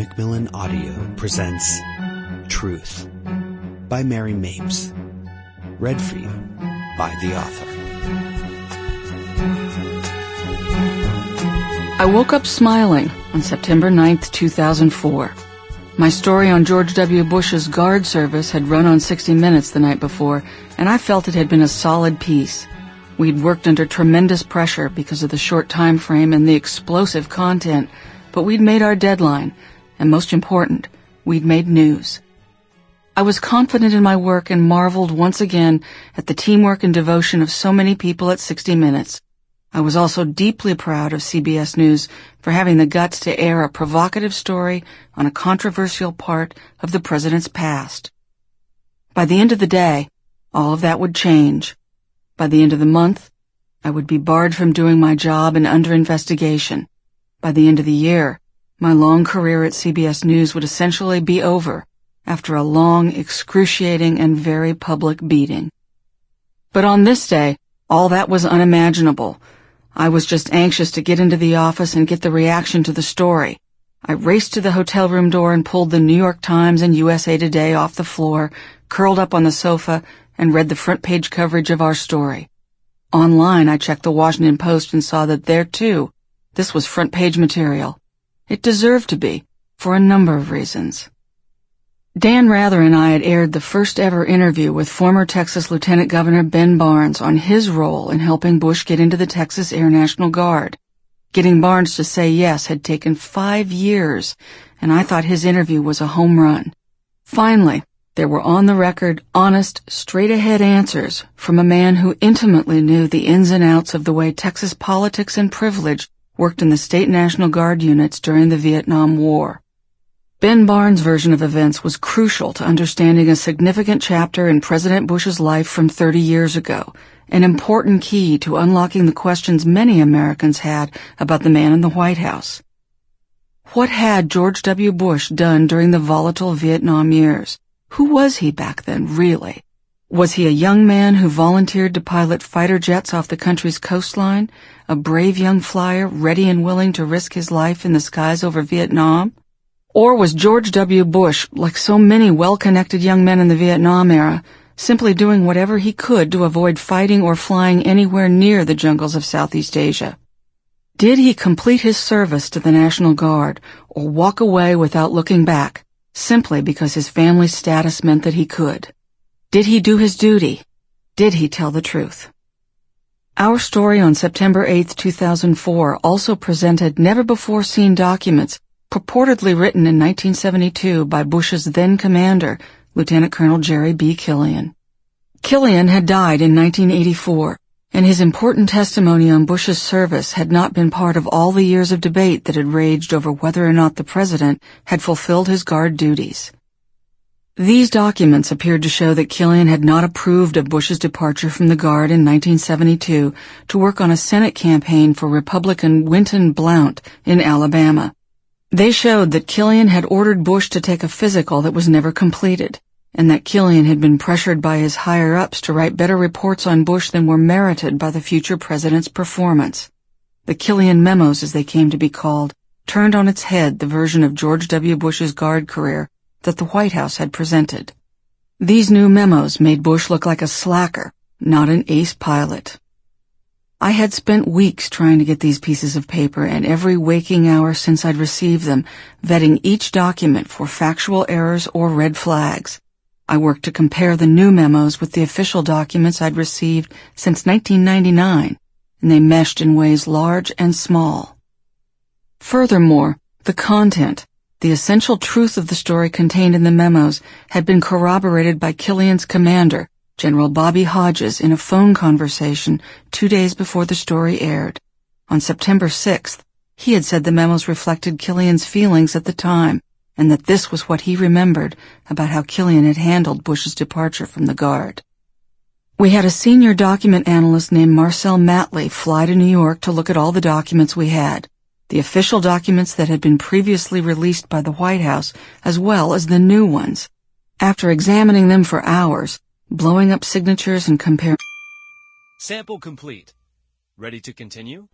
Macmillan Audio presents Truth by Mary Mapes. Read for you by the author. I woke up smiling on September 9th, 2004. My story on George W. Bush's Guard service had run on 60 Minutes the night before, and I felt it had been a solid piece. We'd worked under tremendous pressure because of the short time frame and the explosive content, but we'd made our deadline, and most important, we'd made news. I was confident in my work and marveled once again at the teamwork and devotion of so many people at 60 Minutes. I was also deeply proud of CBS News for having the guts to air a provocative story on a controversial part of the president's past. By the end of the day, all of that would change. By the end of the month, I would be barred from doing my job and under investigation. By the end of the year, my long career at CBS News would essentially be over after a long, excruciating, and very public beating. But on this day, all that was unimaginable. I was just anxious to get into the office and get the reaction to the story. I raced to the hotel room door and pulled the New York Times and USA Today off the floor, curled up on the sofa, and read the front page coverage of our story. Online, I checked the Washington Post and saw that there, too, this was front page material. It deserved to be, for a number of reasons. Dan Rather and I had aired the first ever interview with former Texas Lieutenant Governor Ben Barnes on his role in helping Bush get into the Texas Air National Guard. Getting Barnes to say yes had taken 5 years, and I thought his interview was a home run. Finally, there were on-the-record, honest, straight-ahead answers from a man who intimately knew the ins and outs of the way Texas politics and privilege worked in the state National Guard units during the Vietnam War. Ben Barnes' version of events was crucial to understanding a significant chapter in President Bush's life from 30 years ago, an important key to unlocking the questions many Americans had about the man in the White House. What had George W. Bush done during the volatile Vietnam years? Who was he back then, really? Was he a young man who volunteered to pilot fighter jets off the country's coastline, a brave young flyer ready and willing to risk his life in the skies over Vietnam? Or was George W. Bush, like so many well-connected young men in the Vietnam era, simply doing whatever he could to avoid fighting or flying anywhere near the jungles of Southeast Asia? Did he complete his service to the National Guard or walk away without looking back, simply because his family status meant that he could? Did he do his duty? Did he tell the truth? Our story on September 8, 2004 also presented never-before-seen documents purportedly written in 1972 by Bush's then-commander, Lieutenant Colonel Jerry B. Killian. Killian had died in 1984, and his important testimony on Bush's service had not been part of all the years of debate that had raged over whether or not the president had fulfilled his Guard duties. These documents appeared to show that Killian had not approved of Bush's departure from the Guard in 1972 to work on a Senate campaign for Republican Winton Blount in Alabama. They showed that Killian had ordered Bush to take a physical that was never completed, and that Killian had been pressured by his higher-ups to write better reports on Bush than were merited by the future president's performance. The Killian memos, as they came to be called, turned on its head the version of George W. Bush's Guard career that the White House had presented. These new memos made Bush look like a slacker, not an ace pilot. I had spent weeks trying to get these pieces of paper, and every waking hour since I'd received them, vetting each document for factual errors or red flags. I worked to compare the new memos with the official documents I'd received since 1999, and they meshed in ways large and small. Furthermore, the content, the essential truth of the story contained in the memos, had been corroborated by Killian's commander, General Bobby Hodges, in a phone conversation 2 days before the story aired. On September 6th, he had said the memos reflected Killian's feelings at the time, and that this was what he remembered about how Killian had handled Bush's departure from the Guard. We had a senior document analyst named Marcel Matley fly to New York to look at all the documents we had, the official documents that had been previously released by the White House, as well as the new ones. After examining them for hours, blowing up signatures and comparing... Sample complete. Ready to continue?